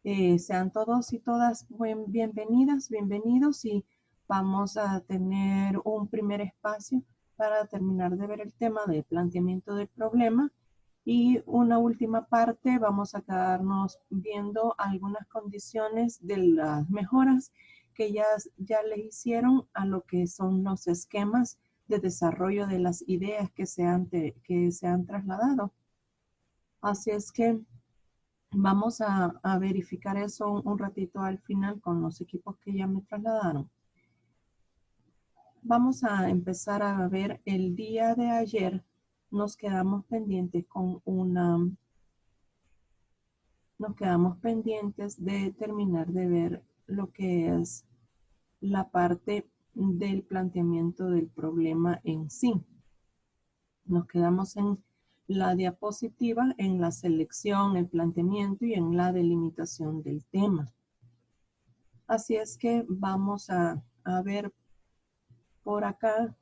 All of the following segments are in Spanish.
Sean todos y todas bienvenidas, bienvenidos y vamos a tener un primer espacio para terminar de ver el tema del planteamiento del problema y una última parte vamos a quedarnos viendo algunas condiciones de las mejoras que ya le hicieron a lo que son los esquemas de desarrollo de las ideas que se han trasladado. Así es que vamos a verificar eso un ratito al final con los equipos que ya me trasladaron. Vamos a empezar a ver el día de ayer. Nos quedamos pendientes de terminar de ver lo que es la parte del planteamiento del problema en sí. Nos quedamos en la diapositiva, en la selección, el planteamiento y en la delimitación del tema. Así es que vamos a ver por acá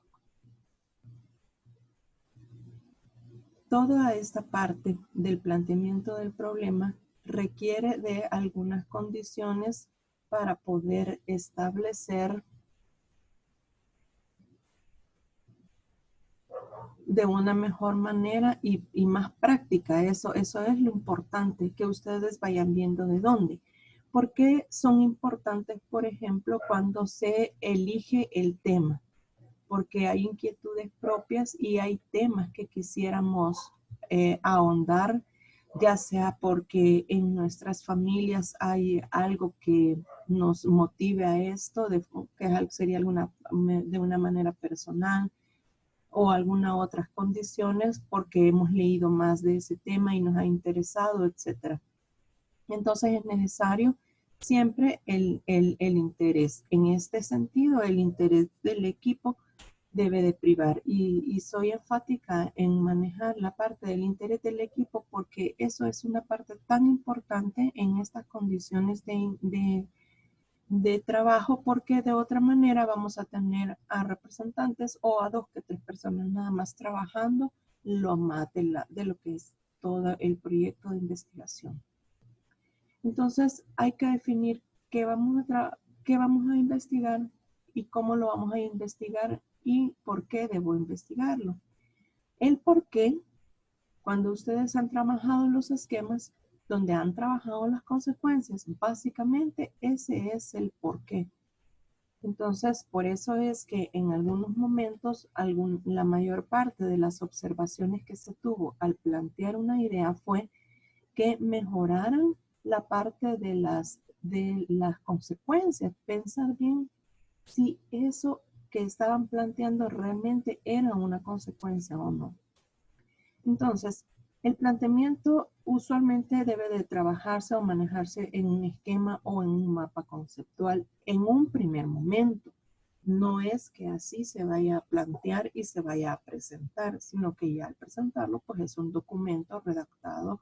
toda esta parte del planteamiento del problema requiere de algunas condiciones para poder establecer de una mejor manera y más práctica. Eso es lo importante, que ustedes vayan viendo de dónde. ¿Por qué son importantes, por ejemplo, cuando se elige el tema? Porque hay inquietudes propias y hay temas que quisiéramos ahondar, ya sea porque en nuestras familias hay algo que nos motive a esto, que sería de una manera personal, o alguna otras condiciones porque hemos leído más de ese tema y nos ha interesado, etc. Entonces es necesario siempre el interés. En este sentido, el interés del equipo debe de privar. Y soy enfática en manejar la parte del interés del equipo porque eso es una parte tan importante en estas condiciones de trabajo, porque de otra manera vamos a tener a representantes o a 2 que 3 personas nada más trabajando lo más de lo que es todo el proyecto de investigación. Entonces hay que definir qué vamos a investigar y cómo lo vamos a investigar y por qué debo investigarlo. El por qué, cuando ustedes han trabajado los esquemas, donde han trabajado las consecuencias, básicamente ese es el por qué. Entonces, por eso es que en algunos momentos, la mayor parte de las observaciones que se tuvo al plantear una idea fue que mejoraran la parte de las consecuencias. Pensar bien si eso que estaban planteando realmente era una consecuencia o no. Entonces, el planteamiento usualmente debe de trabajarse o manejarse en un esquema o en un mapa conceptual en un primer momento. No es que así se vaya a plantear y se vaya a presentar, sino que ya al presentarlo, pues es un documento redactado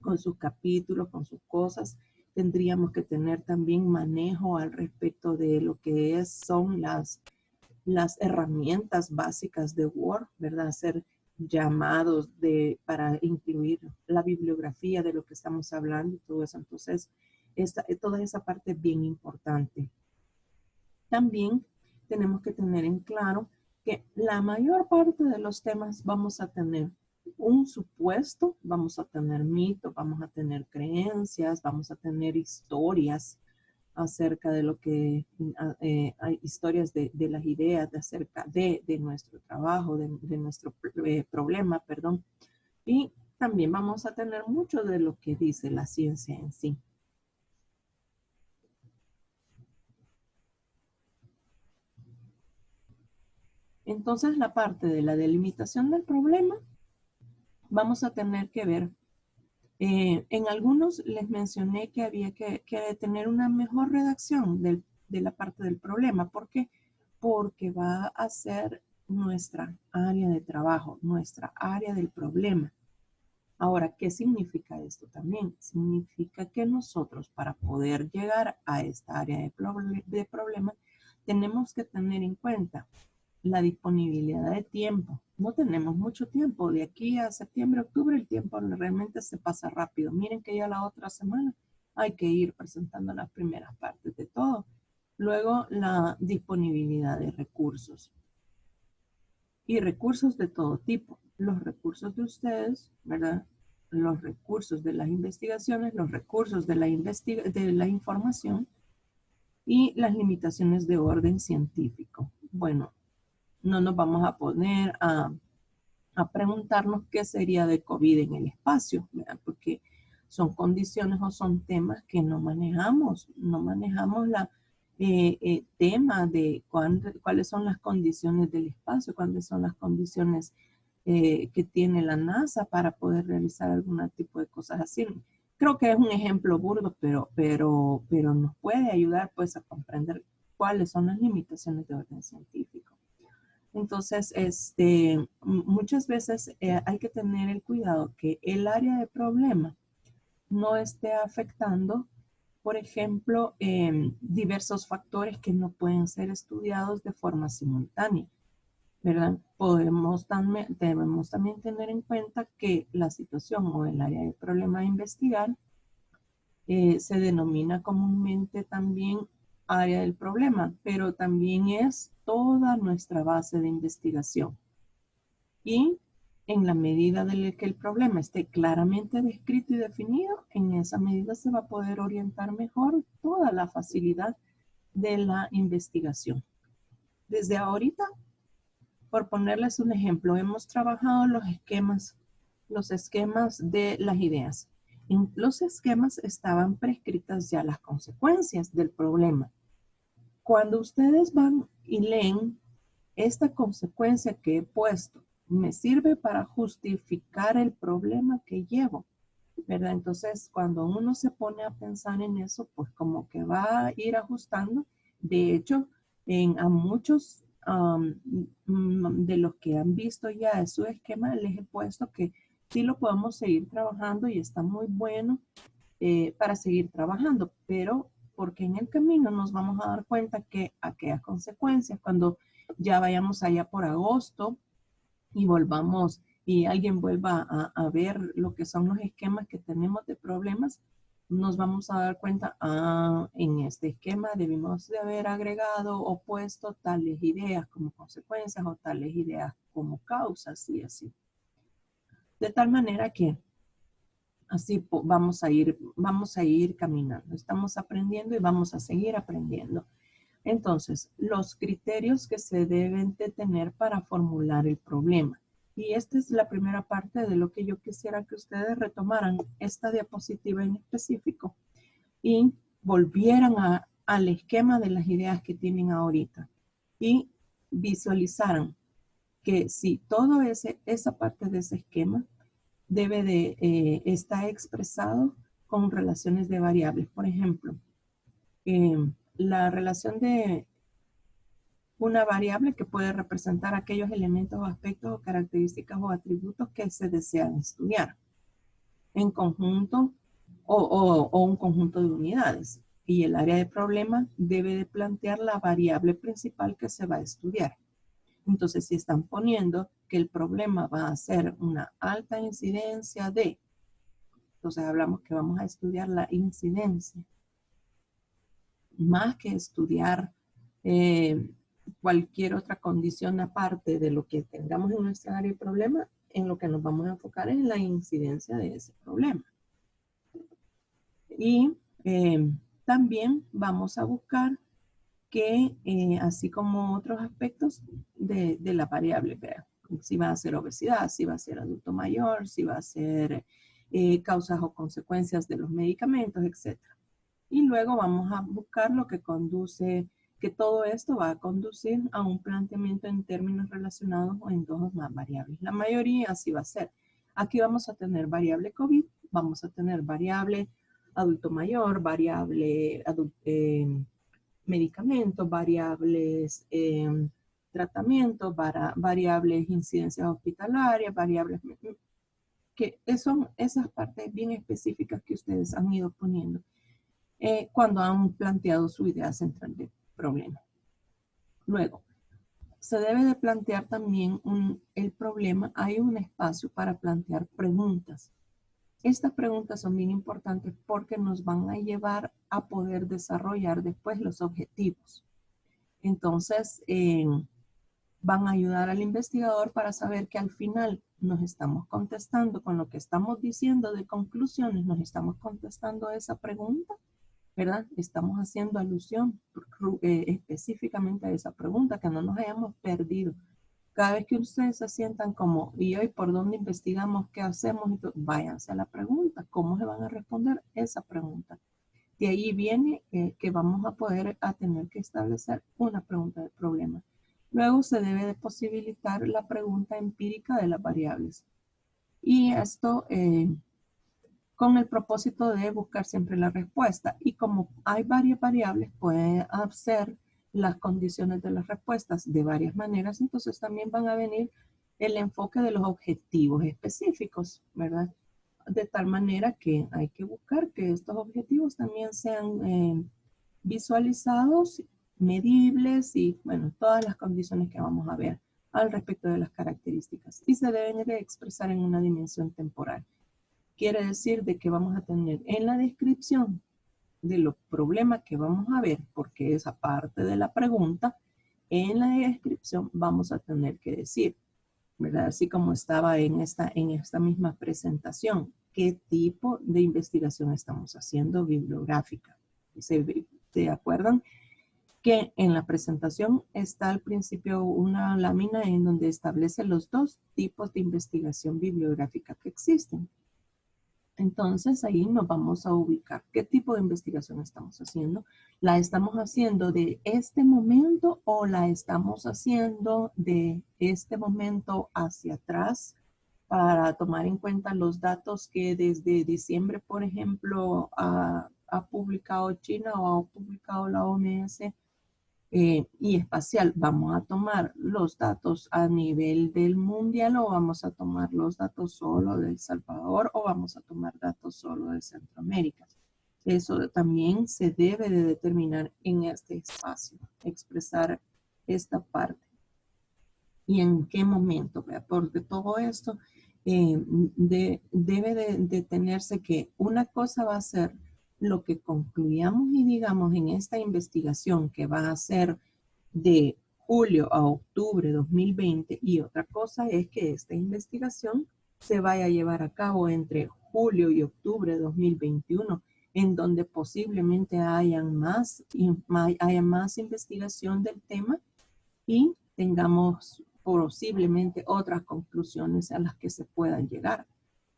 con sus capítulos, con sus cosas. Tendríamos que tener también manejo al respecto de lo que son las herramientas básicas de Word, ¿verdad? Hacer llamados para incluir la bibliografía de lo que estamos hablando y todo eso. Entonces, toda esa parte es bien importante. También tenemos que tener en claro que la mayor parte de los temas vamos a tener un supuesto, vamos a tener mitos, vamos a tener creencias, vamos a tener historias acerca de lo que hay historias de las ideas acerca de nuestro trabajo, de nuestro problema, perdón. Y también vamos a tener mucho de lo que dice la ciencia en sí. Entonces, la parte de la delimitación del problema, vamos a tener que ver. En algunos les mencioné que había que tener una mejor redacción de la parte del problema. ¿Por qué? Porque va a ser nuestra área de trabajo, nuestra área del problema. Ahora, ¿qué significa esto también? Significa que nosotros, para poder llegar a esta área de problema, tenemos que tener en cuenta la disponibilidad de tiempo. No tenemos mucho tiempo. De aquí a septiembre, octubre, el tiempo realmente se pasa rápido. Miren que ya la otra semana hay que ir presentando las primeras partes de todo. Luego, la disponibilidad de recursos. Y recursos de todo tipo. Los recursos de ustedes, ¿verdad? Los recursos de las investigaciones, los recursos de la información y las limitaciones de orden científico. Bueno, no nos vamos a poner a preguntarnos qué sería de COVID en el espacio, ¿verdad? Porque son condiciones o son temas que no manejamos la tema de cuáles son las condiciones del espacio, cuáles son las condiciones que tiene la NASA para poder realizar algún tipo de cosas así. Creo que es un ejemplo burdo, pero nos puede ayudar pues a comprender cuáles son las limitaciones de orden científico. Entonces, muchas veces hay que tener el cuidado que el área de problema no esté afectando, por ejemplo, diversos factores que no pueden ser estudiados de forma simultánea, ¿verdad? Debemos también tener en cuenta que la situación o el área de problema a investigar se denomina comúnmente también área del problema, pero también es toda nuestra base de investigación. Y en la medida de que el problema esté claramente descrito y definido, en esa medida se va a poder orientar mejor toda la facilidad de la investigación. Desde ahorita, por ponerles un ejemplo, hemos trabajado los esquemas de las ideas. En los esquemas estaban prescritas ya las consecuencias del problema. Cuando ustedes van y leen esta consecuencia que he puesto, me sirve para justificar el problema que llevo, ¿verdad? Entonces, cuando uno se pone a pensar en eso, pues como que va a ir ajustando. De hecho, a muchos de los que han visto ya su esquema, les he puesto que sí lo podemos seguir trabajando y está muy bueno para seguir trabajando, pero porque en el camino nos vamos a dar cuenta que aquellas consecuencias, cuando ya vayamos allá por agosto y volvamos y alguien vuelva a ver lo que son los esquemas que tenemos de problemas, nos vamos a dar cuenta, en este esquema debimos de haber agregado o puesto tales ideas como consecuencias o tales ideas como causas y así. De tal manera que así vamos a ir caminando. Estamos aprendiendo y vamos a seguir aprendiendo. Entonces, los criterios que se deben de tener para formular el problema. Y esta es la primera parte de lo que yo quisiera que ustedes retomaran esta diapositiva en específico y volvieran al esquema de las ideas que tienen ahorita y visualizaran que si todo esa parte de ese esquema debe de estar expresado con relaciones de variables. Por ejemplo, la relación de una variable que puede representar aquellos elementos o aspectos o características o atributos que se desean estudiar en conjunto o un conjunto de unidades. Y el área de problema debe de plantear la variable principal que se va a estudiar. Entonces, si están poniendo que el problema va a ser una alta incidencia de, entonces hablamos que vamos a estudiar la incidencia, más que estudiar cualquier otra condición aparte de lo que tengamos en nuestra área de problema, en lo que nos vamos a enfocar es en la incidencia de ese problema. Y también vamos a buscar que, así como otros aspectos de la variable, ¿verdad? Si va a ser obesidad, si va a ser adulto mayor, si va a ser causas o consecuencias de los medicamentos, etc. Y luego vamos a buscar lo que conduce, que todo esto va a conducir a un planteamiento en términos relacionados o en dos o más variables. La mayoría así va a ser. Aquí vamos a tener variable COVID, vamos a tener variable adulto mayor, variable medicamentos, variables tratamientos, variables incidencias hospitalarias, variables que son esas partes bien específicas que ustedes han ido poniendo cuando han planteado su idea central de problema. Luego, se debe de plantear también el problema. Hay un espacio para plantear preguntas. Estas preguntas son bien importantes porque nos van a llevar a poder desarrollar después los objetivos. Entonces, van a ayudar al investigador para saber que al final nos estamos contestando con lo que estamos diciendo de conclusiones, nos estamos contestando esa pregunta, ¿verdad? Estamos haciendo alusión específicamente a esa pregunta, que no nos hayamos perdido. Cada vez que ustedes se sientan como, ¿y hoy por dónde investigamos? ¿Qué hacemos? Váyanse a la pregunta. ¿Cómo se van a responder esa pregunta? De ahí viene que vamos a poder tener que establecer una pregunta de problema. Luego se debe de posibilitar la pregunta empírica de las variables. Y esto con el propósito de buscar siempre la respuesta. Y como hay varias variables, puede hacer las condiciones de las respuestas de varias maneras. Entonces también van a venir el enfoque de los objetivos específicos, ¿verdad? De tal manera que hay que buscar que estos objetivos también sean visualizados, medibles y, bueno, todas las condiciones que vamos a ver al respecto de las características. Y se deben de expresar en una dimensión temporal. Quiere decir de que vamos a tener en la descripción de los problemas que vamos a ver, porque esa parte de la pregunta, en la descripción vamos a tener que decir, ¿verdad? Así como estaba en esta misma presentación, ¿qué tipo de investigación estamos haciendo bibliográfica? ¿Se acuerdan? Que en la presentación está al principio una lámina en donde establece los dos tipos de investigación bibliográfica que existen. Entonces ahí nos vamos a ubicar qué tipo de investigación estamos haciendo. ¿La estamos haciendo de este momento o la estamos haciendo de este momento hacia atrás para tomar en cuenta los datos que desde diciembre, por ejemplo, ha publicado China o ha publicado la OMS? Y espacial, ¿vamos a tomar los datos a nivel del mundial o vamos a tomar los datos solo de El Salvador o vamos a tomar datos solo de Centroamérica? Eso también se debe de determinar en este espacio, expresar esta parte. ¿Y en qué momento? Porque todo esto debe de tenerse que una cosa va a ser lo que concluyamos y digamos en esta investigación que va a ser de julio a octubre de 2020 y otra cosa es que esta investigación se vaya a llevar a cabo entre julio y octubre de 2021 en donde posiblemente haya más investigación del tema y tengamos posiblemente otras conclusiones a las que se puedan llegar.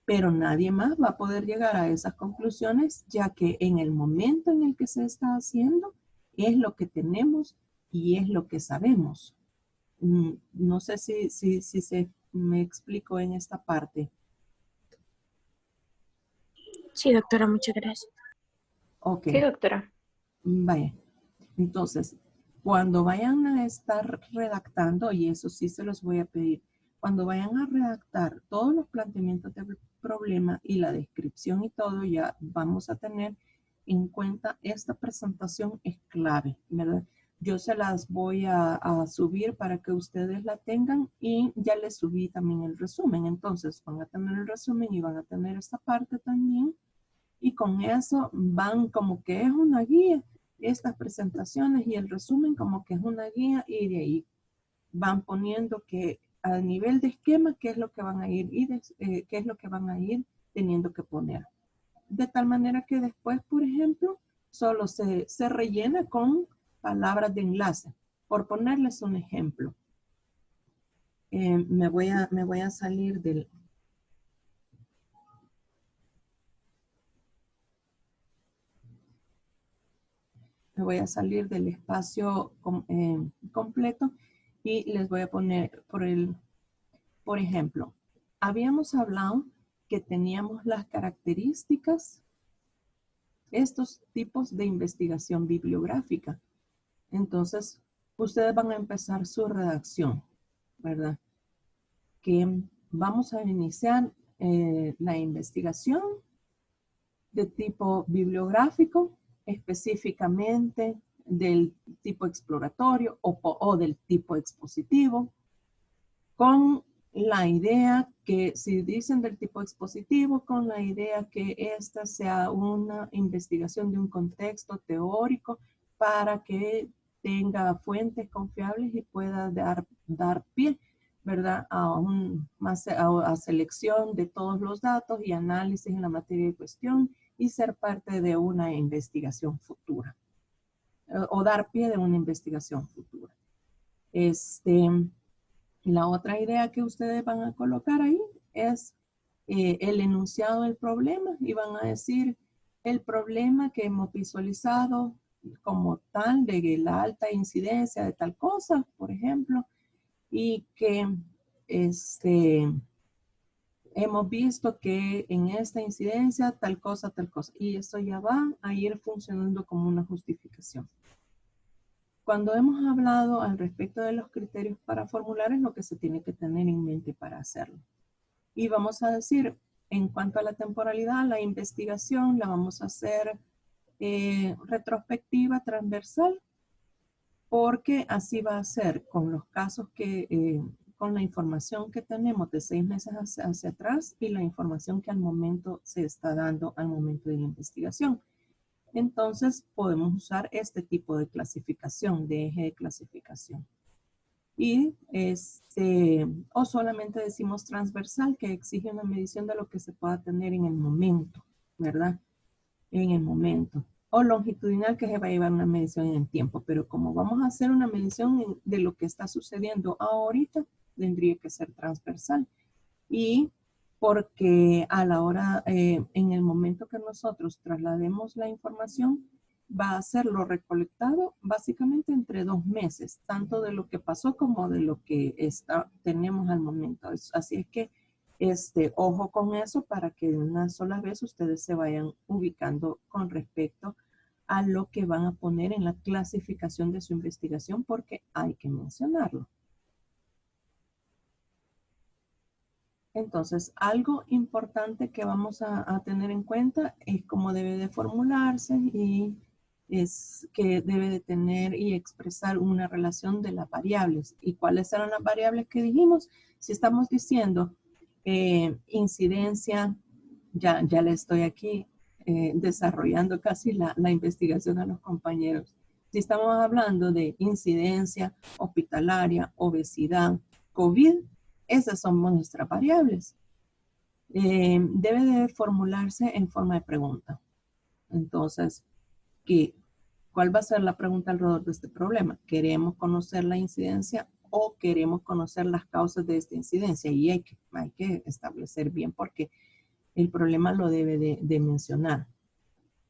Pero nadie más va a poder llegar a esas conclusiones, ya que en el momento en el que se está haciendo es lo que tenemos y es lo que sabemos. No sé si se me explico en esta parte. Sí, doctora, muchas gracias. Ok. Sí, doctora. Vaya. Entonces, cuando vayan a estar redactando, y eso sí se los voy a pedir, cuando vayan a redactar todos los planteamientos del problema y la descripción y todo, ya vamos a tener en cuenta esta presentación es clave, ¿verdad? Yo se las voy a subir para que ustedes la tengan y ya les subí también el resumen. Entonces van a tener el resumen y van a tener esta parte también. Y con eso van como que es una guía, estas presentaciones y el resumen como que es una guía y de ahí van poniendo que a nivel de esquema qué es lo que van a ir y qué es lo que van a ir teniendo que poner. De tal manera que después, por ejemplo, solo se rellena con palabras de enlace. Por ponerles un ejemplo, me voy a salir del... Me voy a salir del espacio completo y les voy a poner por ejemplo, habíamos hablado que teníamos las características, estos tipos de investigación bibliográfica. Entonces, ustedes van a empezar su redacción, ¿verdad? Que vamos a iniciar la investigación de tipo bibliográfico, específicamente del tipo exploratorio o del tipo expositivo, con la idea que, si dicen del tipo expositivo, con la idea que esta sea una investigación de un contexto teórico para que tenga fuentes confiables y pueda dar pie, ¿verdad? A selección de todos los datos y análisis en la materia de cuestión y ser parte de una investigación futura o dar pie de una investigación futura. La otra idea que ustedes van a colocar ahí es el enunciado del problema y van a decir el problema que hemos visualizado como tal de la alta incidencia de tal cosa, por ejemplo, y que hemos visto que en esta incidencia tal cosa, y eso ya va a ir funcionando como una justificación. Cuando hemos hablado al respecto de los criterios para formular es lo que se tiene que tener en mente para hacerlo. Y vamos a decir, en cuanto a la temporalidad, la investigación la vamos a hacer retrospectiva, transversal, porque así va a ser con los casos que, con la información que tenemos de 6 meses hacia atrás y la información que al momento se está dando al momento de la investigación. Entonces podemos usar este tipo de clasificación, de eje de clasificación. Y o solamente decimos transversal, que exige una medición de lo que se pueda tener en el momento, ¿verdad? En el momento. O longitudinal, que se va a llevar una medición en el tiempo. Pero como vamos a hacer una medición de lo que está sucediendo ahorita, tendría que ser transversal. Y porque a la hora, en el momento que nosotros traslademos la información, va a ser lo recolectado básicamente entre 2 meses, tanto de lo que pasó como de lo que tenemos al momento. Así es que, ojo con eso para que de una sola vez ustedes se vayan ubicando con respecto a lo que van a poner en la clasificación de su investigación, porque hay que mencionarlo. Entonces, algo importante que vamos a tener en cuenta es cómo debe de formularse y es que debe de tener y expresar una relación de las variables. ¿Y cuáles eran las variables que dijimos? Si estamos diciendo incidencia, ya le estoy aquí desarrollando casi la investigación a los compañeros. Si estamos hablando de incidencia hospitalaria, obesidad, COVID, esas son nuestras variables. Debe de formularse en forma de pregunta. Entonces, ¿cuál va a ser la pregunta alrededor de este problema? ¿Queremos conocer la incidencia o queremos conocer las causas de esta incidencia? Y hay que establecer bien porque el problema lo debe de mencionar.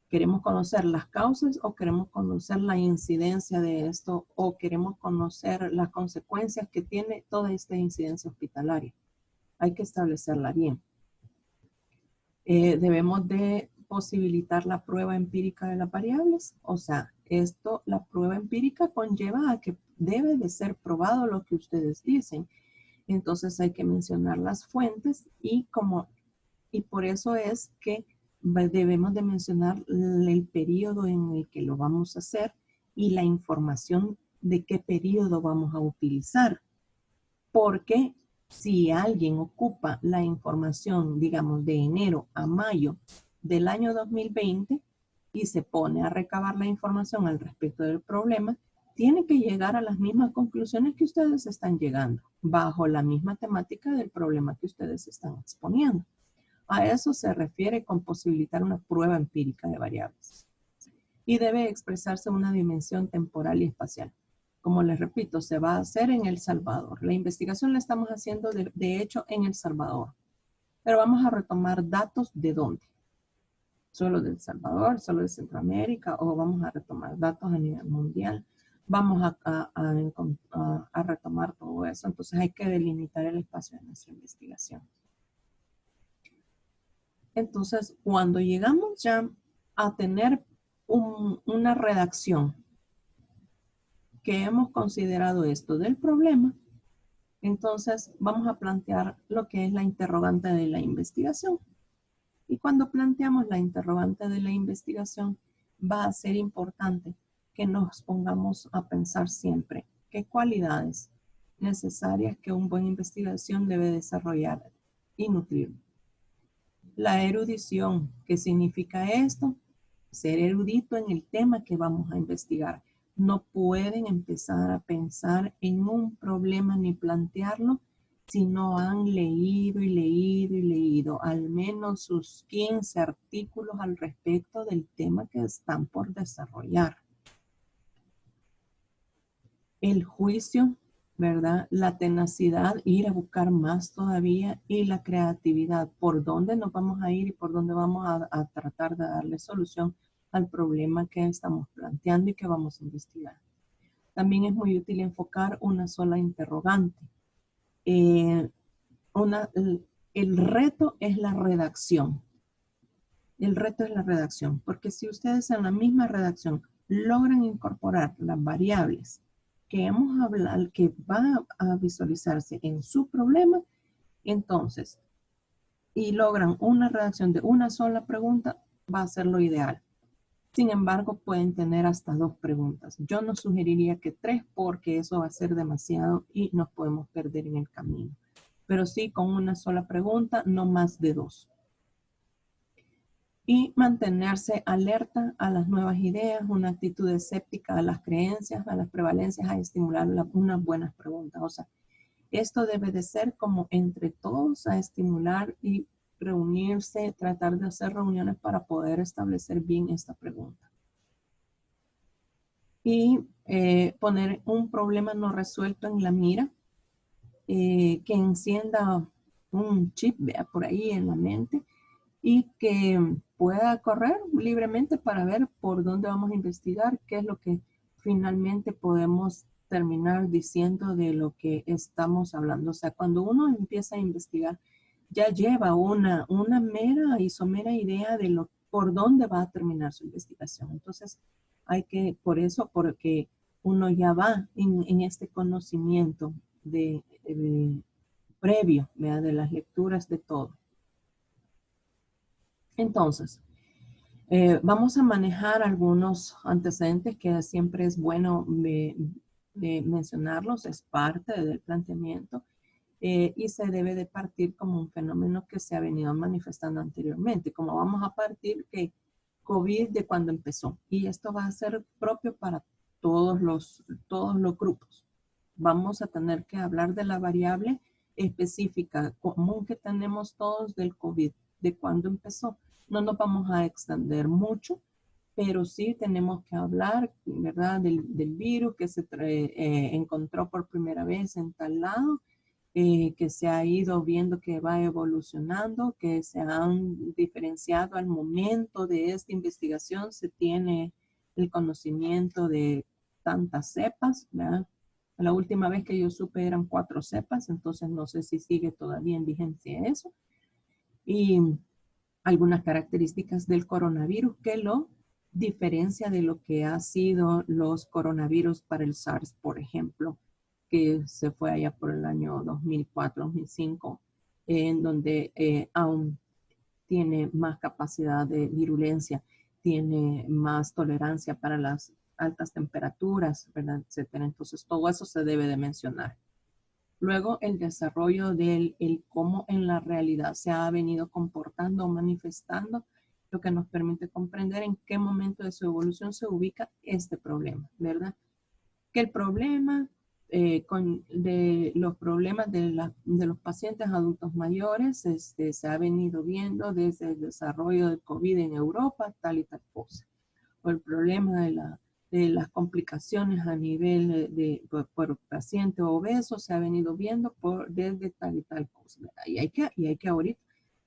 ¿Queremos conocer las causas o queremos conocer la incidencia de esto o queremos conocer las consecuencias que tiene toda esta incidencia hospitalaria? Hay que establecerla bien. Debemos de posibilitar la prueba empírica de las variables. O sea, la prueba empírica conlleva a que debe de ser probado lo que ustedes dicen. Entonces hay que mencionar las fuentes y por eso es que debemos de mencionar el periodo en el que lo vamos a hacer y la información de qué periodo vamos a utilizar. Porque si alguien ocupa la información, digamos, de enero a mayo del año 2020 y se pone a recabar la información al respecto del problema, tiene que llegar a las mismas conclusiones que ustedes están llegando, bajo la misma temática del problema que ustedes están exponiendo. A eso se refiere con posibilitar una prueba empírica de variables. Y debe expresarse una dimensión temporal y espacial. Como les repito, se va a hacer en El Salvador. La investigación la estamos haciendo de hecho en El Salvador. Pero vamos a retomar datos de dónde. Solo de El Salvador, solo de Centroamérica, o vamos a retomar datos a nivel mundial. Vamos a retomar todo eso. Entonces hay que delimitar el espacio de nuestra investigación. Entonces, cuando llegamos ya a tener una redacción que hemos considerado esto del problema, entonces vamos a plantear lo que es la interrogante de la investigación. Y cuando planteamos la interrogante de la investigación, va a ser importante que nos pongamos a pensar siempre qué cualidades necesarias que un buen investigación debe desarrollar y nutrir. La erudición, ¿qué significa esto? Ser erudito en el tema que vamos a investigar. No pueden empezar a pensar en un problema ni plantearlo si no han leído y leído y leído al menos sus 15 artículos al respecto del tema que están por desarrollar. El juicio, ¿verdad? La tenacidad, ir a buscar más todavía, y la creatividad, por dónde nos vamos a ir y por dónde vamos a tratar de darle solución al problema que estamos planteando y que vamos a investigar. También es muy útil enfocar una sola interrogante. El reto es la redacción. El reto es la redacción, porque si ustedes en la misma redacción logran incorporar las variables que hemos hablado, que va a visualizarse en su problema, entonces, y logran una redacción de una sola pregunta, va a ser lo ideal. Sin embargo, pueden tener hasta 2 preguntas. Yo no sugeriría que 3 porque eso va a ser demasiado y nos podemos perder en el camino. Pero sí con una sola pregunta, no más de 2. Y mantenerse alerta a las nuevas ideas, una actitud escéptica a las creencias, a las prevalencias, a estimular unas buenas preguntas. O sea, esto debe de ser como entre todos a estimular y reunirse, tratar de hacer reuniones para poder establecer bien esta pregunta. Y poner un problema no resuelto en la mira, que encienda un chip, vea, por ahí en la mente, y que pueda correr libremente para ver por dónde vamos a investigar, qué es lo que finalmente podemos terminar diciendo de lo que estamos hablando. O sea, cuando uno empieza a investigar, ya lleva una mera y somera idea de por dónde va a terminar su investigación. Entonces, hay que, por eso, porque uno ya va en este conocimiento previo, ¿verdad? De las lecturas de todo. Entonces, vamos a manejar algunos antecedentes que siempre es bueno mencionarlos, es parte del planteamiento, y se debe de partir como un fenómeno que se ha venido manifestando anteriormente, como vamos a partir que COVID de cuando empezó, y esto va a ser propio para todos los grupos. Vamos a tener que hablar de la variable específica común que tenemos todos del COVID, de cuando empezó. No nos vamos a extender mucho, pero sí tenemos que hablar, ¿verdad?, del virus que se encontró por primera vez en tal lado, que se ha ido viendo que va evolucionando, que se han diferenciado al momento de esta investigación, se tiene el conocimiento de tantas cepas, ¿verdad? La última vez que yo supe eran 4 cepas, entonces no sé si sigue todavía en vigencia eso. Y algunas características del coronavirus que lo diferencia de lo que ha sido los coronavirus para el SARS, por ejemplo, que se fue allá por el año 2004-2005, en donde aún tiene más capacidad de virulencia, tiene más tolerancia para las altas temperaturas, ¿verdad?, etcétera. Entonces, todo eso se debe de mencionar. Luego, el desarrollo del cómo en la realidad se ha venido comportando o manifestando, lo que nos permite comprender en qué momento de su evolución se ubica este problema, ¿verdad? Que el problema de los problemas de los pacientes adultos mayores se ha venido viendo desde el desarrollo del COVID en Europa, tal y tal cosa. O el problema de las complicaciones a nivel por paciente obeso se ha venido viendo desde tal y tal cosa. Y hay que ahorita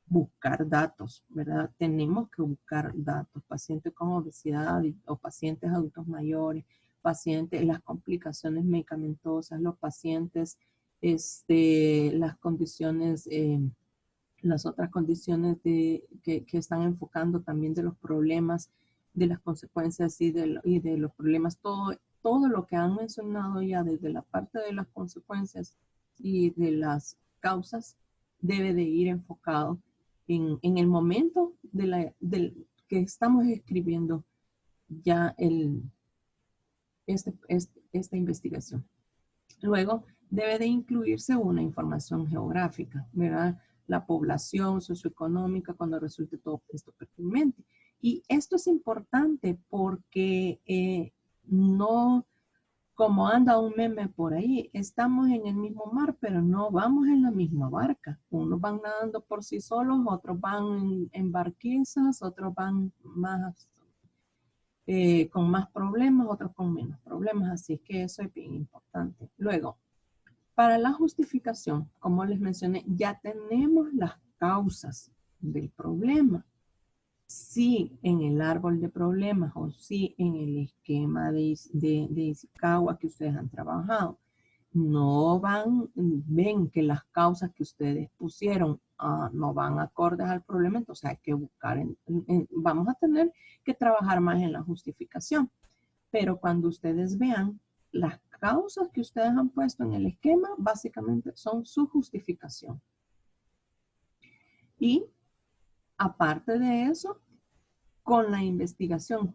buscar datos, ¿verdad? Tenemos que buscar datos, pacientes con obesidad o pacientes adultos mayores, pacientes, las complicaciones medicamentosas, los pacientes, las condiciones, las otras condiciones que están enfocando también de los problemas, de las consecuencias y de los problemas, todo lo que han mencionado ya desde la parte de las consecuencias y de las causas debe de ir enfocado en el momento que estamos escribiendo ya esta investigación. Luego, debe de incluirse una información geográfica, ¿verdad? La población socioeconómica cuando resulte todo esto pertinente. Y esto es importante porque no, como anda un meme por ahí, estamos en el mismo mar, pero no vamos en la misma barca. Unos van nadando por sí solos, otros van en barquizas, otros van más, con más problemas, otros con menos problemas. Así que eso es bien importante. Luego, para la justificación, como les mencioné, ya tenemos las causas del problema. Si en el árbol de problemas o si en el esquema de Ishikawa que ustedes han trabajado, no ven que las causas que ustedes pusieron no van acordes al problema, entonces hay que buscar, vamos a tener que trabajar más en la justificación. Pero cuando ustedes vean las causas que ustedes han puesto en el esquema, básicamente son su justificación. Y aparte de eso, con la investigación,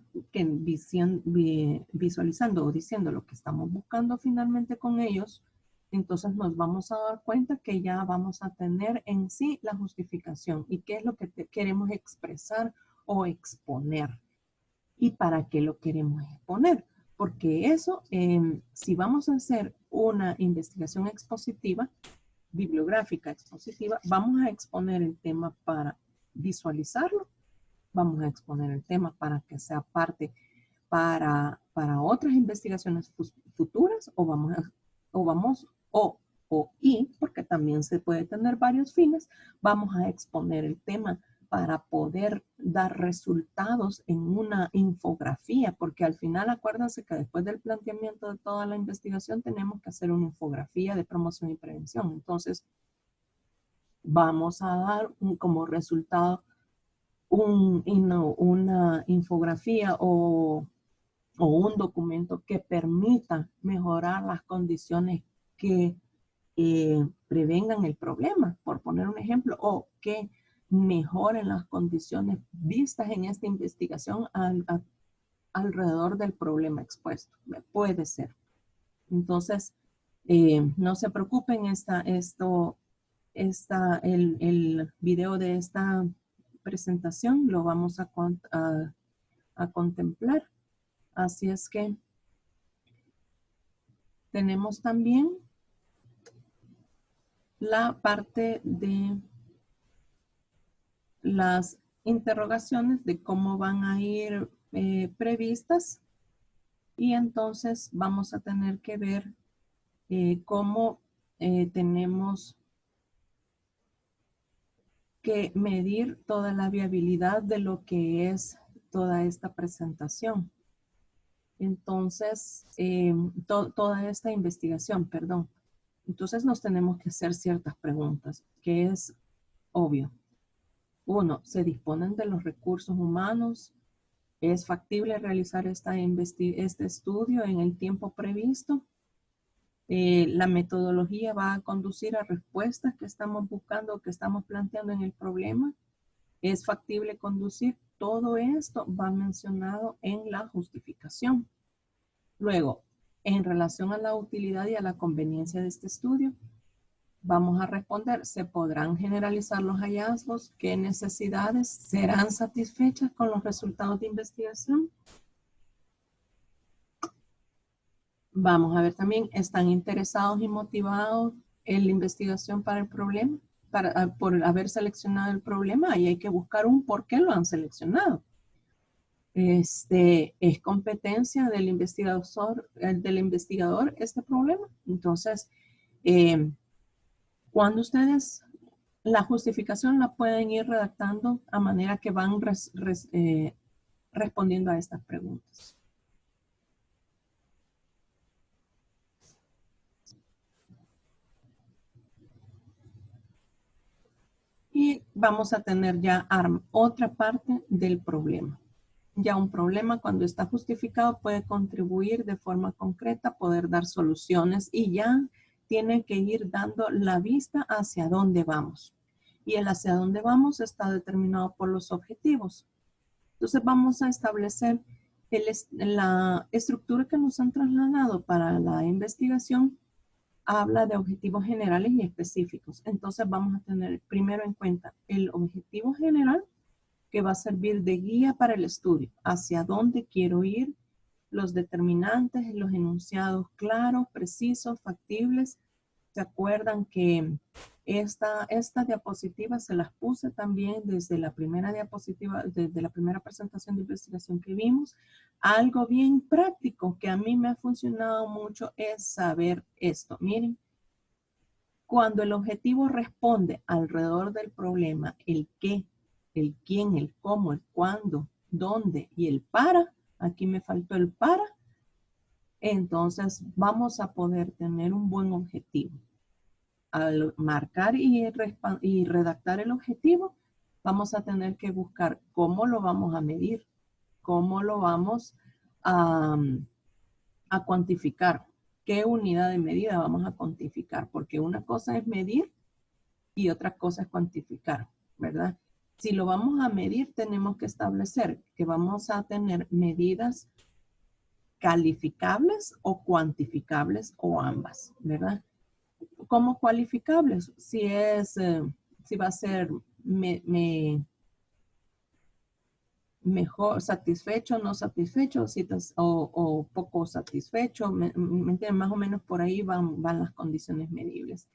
visualizando o diciendo lo que estamos buscando finalmente con ellos, entonces nos vamos a dar cuenta que ya vamos a tener en sí la justificación y qué es lo que queremos expresar o exponer. ¿Y para qué lo queremos exponer? Porque eso, si vamos a hacer una investigación expositiva, bibliográfica expositiva, vamos a exponer el tema para visualizarlo, vamos a exponer el tema para que sea parte para otras investigaciones futuras porque también se puede tener varios fines, vamos a exponer el tema para poder dar resultados en una infografía, porque al final acuérdense que después del planteamiento de toda la investigación tenemos que hacer una infografía de promoción y prevención. Entonces, vamos a dar como resultado una infografía o un documento que permita mejorar las condiciones que prevengan el problema, por poner un ejemplo, o que mejoren las condiciones vistas en esta investigación alrededor del problema expuesto. Puede ser. Entonces, no se preocupen, el video de esta presentación lo vamos a contemplar. Así es que tenemos también la parte de las interrogaciones de cómo van a ir previstas y entonces vamos a tener que ver cómo tenemos que medir toda la viabilidad de lo que es toda esta presentación. Entonces, toda esta investigación, perdón. Entonces nos tenemos que hacer ciertas preguntas, que es obvio. Uno, ¿se disponen de los recursos humanos? ¿Es factible realizar este estudio en el tiempo previsto? La metodología va a conducir a respuestas que estamos buscando, que estamos planteando en el problema. ¿Es factible conducir? Todo esto va mencionado en la justificación. Luego, en relación a la utilidad y a la conveniencia de este estudio, vamos a responder, ¿se podrán generalizar los hallazgos? ¿Qué necesidades serán satisfechas con los resultados de investigación? Vamos a ver también, ¿están interesados y motivados en la investigación para el problema? Por haber seleccionado el problema, ahí hay que buscar un por qué lo han seleccionado. ¿Es competencia del investigador este problema? Entonces, cuando ustedes la justificación la pueden ir redactando a manera que van respondiendo a estas preguntas. Y vamos a tener ya otra parte del problema. Ya un problema cuando está justificado puede contribuir de forma concreta, poder dar soluciones y ya tiene que ir dando la vista hacia dónde vamos. Y el hacia dónde vamos está determinado por los objetivos. Entonces vamos a establecer La estructura que nos han trasladado para la investigación habla de objetivos generales y específicos. Entonces vamos a tener primero en cuenta el objetivo general, que va a servir de guía para el estudio, hacia dónde quiero ir, los determinantes, los enunciados claros, precisos, factibles. ¿Se acuerdan que esta diapositiva se las puse también desde la primera diapositiva, desde la primera presentación de investigación que vimos? Algo bien práctico que a mí me ha funcionado mucho es saber esto. Miren, cuando el objetivo responde alrededor del problema, el qué, el quién, el cómo, el cuándo, dónde y el para, aquí me faltó el para, entonces vamos a poder tener un buen objetivo. Al marcar y redactar el objetivo, vamos a tener que buscar cómo lo vamos a medir, cómo lo vamos a cuantificar, qué unidad de medida vamos a cuantificar, porque una cosa es medir y otra cosa es cuantificar, ¿verdad? Si lo vamos a medir, tenemos que establecer que vamos a tener medidas calificables o cuantificables o ambas, ¿verdad? ¿Cómo cualificables? Si va a ser mejor, satisfecho, no satisfecho, o poco satisfecho, ¿me entienden? Más o menos por ahí van las condiciones medibles.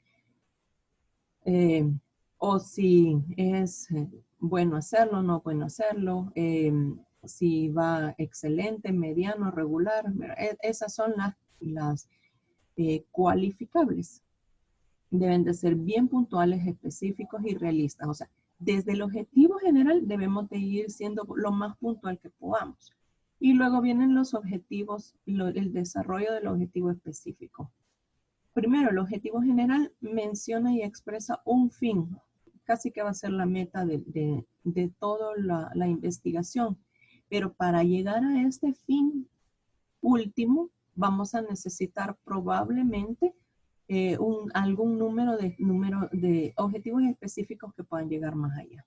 O si es bueno hacerlo, no bueno hacerlo, si va excelente, mediano, regular. Esas son las cualificables. Deben de ser bien puntuales, específicos y realistas. O sea, desde el objetivo general debemos de ir siendo lo más puntual que podamos. Y luego vienen los objetivos, el desarrollo del objetivo específico. Primero, el objetivo general menciona y expresa un fin. Casi que va a ser la meta de toda la investigación. Pero para llegar a este fin último, vamos a necesitar probablemente algún número de objetivos específicos que puedan llegar más allá.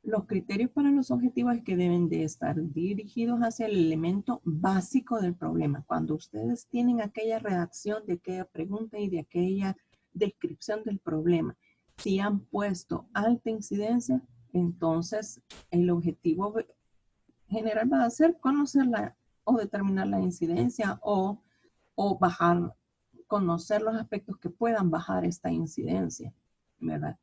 Los criterios para los objetivos es que deben de estar dirigidos hacia el elemento básico del problema. Cuando ustedes tienen aquella redacción de aquella pregunta y de aquella descripción del problema, si han puesto alta incidencia, entonces el objetivo general va a ser conocerla o determinar la incidencia o bajar, conocer los aspectos que puedan bajar esta incidencia, ¿verdad?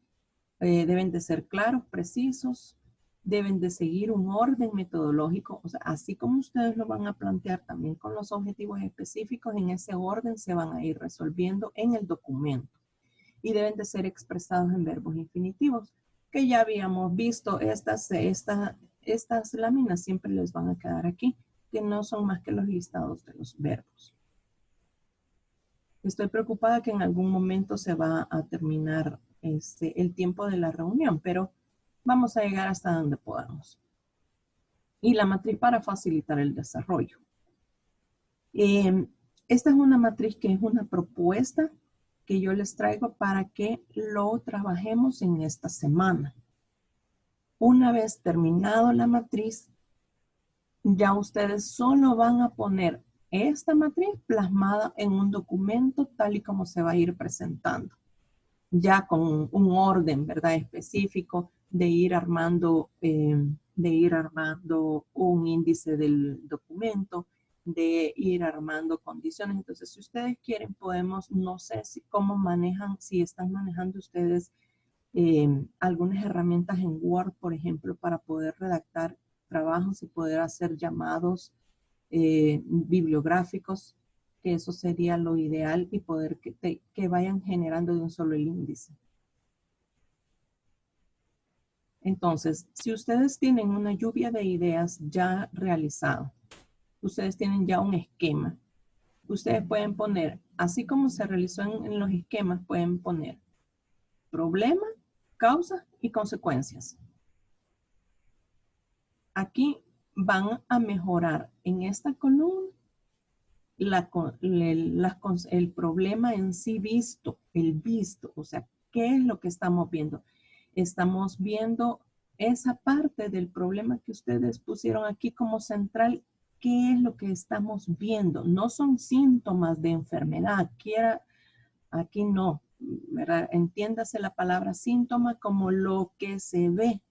Deben de ser claros, precisos, deben de seguir un orden metodológico, o sea, así como ustedes lo van a plantear también con los objetivos específicos, en ese orden se van a ir resolviendo en el documento. Y deben de ser expresados en verbos infinitivos, que ya habíamos visto, estas láminas siempre les van a quedar aquí, que no son más que los listados de los verbos. Estoy preocupada que en algún momento se va a terminar el tiempo de la reunión, pero vamos a llegar hasta donde podamos. Y la matriz para facilitar el desarrollo. Esta es una matriz que es una propuesta que yo les traigo para que lo trabajemos en esta semana. Una vez terminado la matriz, ya ustedes solo van a poner esta matriz plasmada en un documento tal y como se va a ir presentando. Ya con un orden, ¿verdad? Específico de ir armando un índice del documento, de ir armando condiciones. Entonces, si ustedes quieren, podemos, no sé cómo manejan, si están manejando ustedes algunas herramientas en Word, por ejemplo, para poder redactar trabajos y poder hacer llamados bibliográficos, que eso sería lo ideal, y poder que vayan generando de un solo el índice. Entonces, si ustedes tienen una lluvia de ideas ya realizado, ustedes tienen ya un esquema, ustedes pueden poner, así como se realizó en los esquemas, pueden poner problema, causa y consecuencias. Aquí van a mejorar en esta columna el problema en sí visto, o sea, ¿qué es lo que estamos viendo? Estamos viendo esa parte del problema que ustedes pusieron aquí como central, ¿qué es lo que estamos viendo? No son síntomas de enfermedad, aquí no, ¿verdad? Entiéndase la palabra síntoma como lo que se ve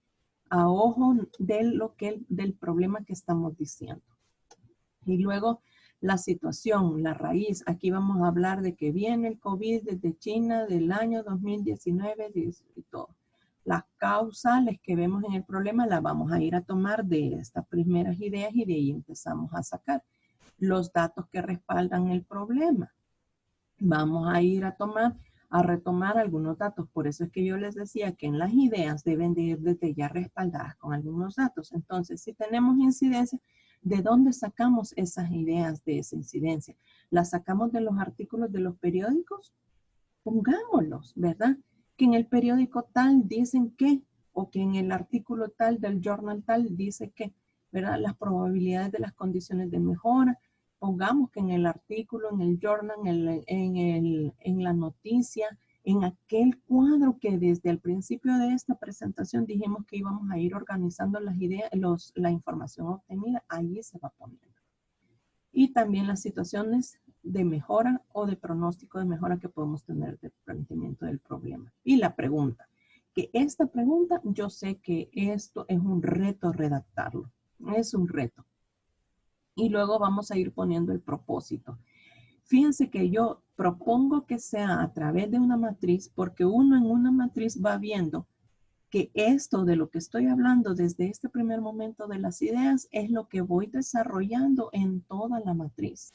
a ojo del problema que estamos diciendo. Y luego la situación, la raíz. Aquí vamos a hablar de que viene el COVID desde China del año 2019 y todo. Las causales que vemos en el problema las vamos a ir a tomar de estas primeras ideas y de ahí empezamos a sacar los datos que respaldan el problema. Vamos a ir a retomar algunos datos. Por eso es que yo les decía que en las ideas deben de ir desde ya respaldadas con algunos datos. Entonces, si tenemos incidencia, ¿de dónde sacamos esas ideas de esa incidencia? ¿Las sacamos de los artículos de los periódicos? Pongámoslos, ¿verdad? Que en el periódico tal dicen que, o que en el artículo tal del journal tal dice que, ¿verdad? Las probabilidades de las condiciones de mejora. Pongamos que en el artículo, en el journal, en la noticia, en aquel cuadro que desde el principio de esta presentación dijimos que íbamos a ir organizando las ideas, la información obtenida, ahí se va poniendo. Y también las situaciones de mejora o de pronóstico de mejora que podemos tener del planteamiento del problema. Y la pregunta, que esta pregunta yo sé que esto es un reto redactarlo, es un reto. Y luego vamos a ir poniendo el propósito. Fíjense que yo propongo que sea a través de una matriz porque uno en una matriz va viendo que esto de lo que estoy hablando desde este primer momento de las ideas es lo que voy desarrollando en toda la matriz.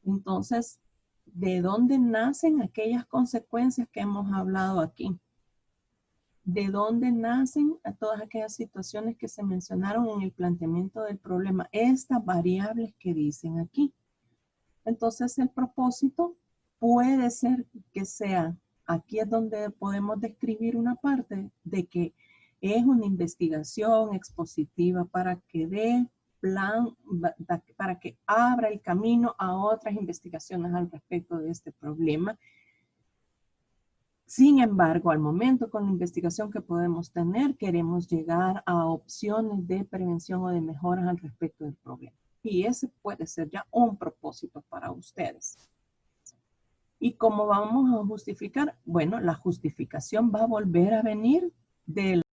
Entonces, ¿de dónde nacen aquellas consecuencias que hemos hablado aquí? ¿De dónde nacen a todas aquellas situaciones que se mencionaron en el planteamiento del problema? Estas variables que dicen aquí. Entonces, el propósito puede ser que sea, aquí es donde podemos describir una parte de que es una investigación expositiva para que dé plan, para que abra el camino a otras investigaciones al respecto de este problema. Sin embargo, al momento con la investigación que podemos tener, queremos llegar a opciones de prevención o de mejoras al respecto del problema. Y ese puede ser ya un propósito para ustedes. ¿Y cómo vamos a justificar? Bueno, la justificación va a volver a venir del